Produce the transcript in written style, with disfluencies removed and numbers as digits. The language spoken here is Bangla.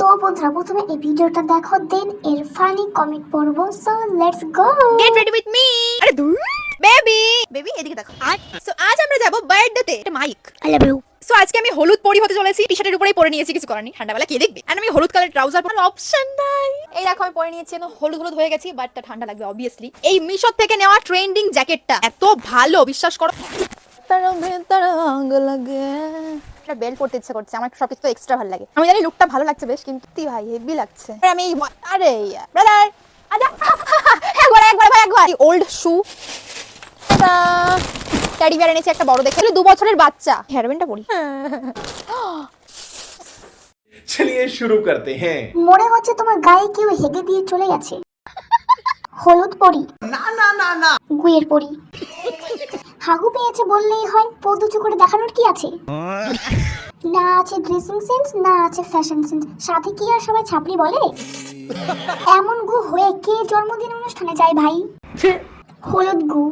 তো বন্ধুরা প্রথমে এই ভিডিওটা দেখো, দেন এর ফানি কমেন্ট পড়বো। So let's go, get ready with me. আরে দূর বেবি এদিকে দেখো। সো আজ আমরা যাব বার্থডেতে। এটা Mike I love you. So আজকে আমি হলুদ পরি হতে চলেছি। টি শার্টের উপরেই পরে নিয়েছি, কিছু করার নেই, ঠান্ডাবেলা কে দেখবে। আর আমি হলুদ কালার ট্রাউজার পরার অপশন নাই। এই দেখো আমি পরে নিয়েছি, হলুদ হলুদ হয়ে গেছি, বাট ঠান্ডা লাগবে অবভিয়াসলি। এই মিশো থেকে নেওয়া ট্রেন্ডিং জ্যাকেটটা এত ভালো, বিশ্বাস করো। একটা বেল্ট পরতে ইচ্ছে করছে আমার, সবকিছু তো এক্সট্রা ভালো লাগে। আমি জানি লুকটা ভালো লাগছে বেশ, কিন্তু কি ভাই হেভি লাগছে। আর আমি আরে ব্রাদার আচ্ছা একবার ভাই একবার ওল্ড শু ট্যাডি বিয়ার এনেছি একটা বড় দেখে, 2 বছরের বাচ্চা। হেয়ারব্যান্ডটা পরি। चलिए शुरू करते हैं। মনে হচ্ছে তোমার গায়ে কেউ হেগে দিয়ে চলে গেছে। হলুদ পরি না না না না, গুয়ের পরি। হাগু পেয়েছে বললেই হয়, পদুচু করে দেখানোর কি আছে? না আছে ড্রেসিং সেন্স, না আছে ফ্যাশন সেন্স, সাথে কি আর সবাই ছাপড়ি বলে? এমন গু হয়ে কে জন্মদিন অনুষ্ঠানে যায় ভাই? হলুদ গু।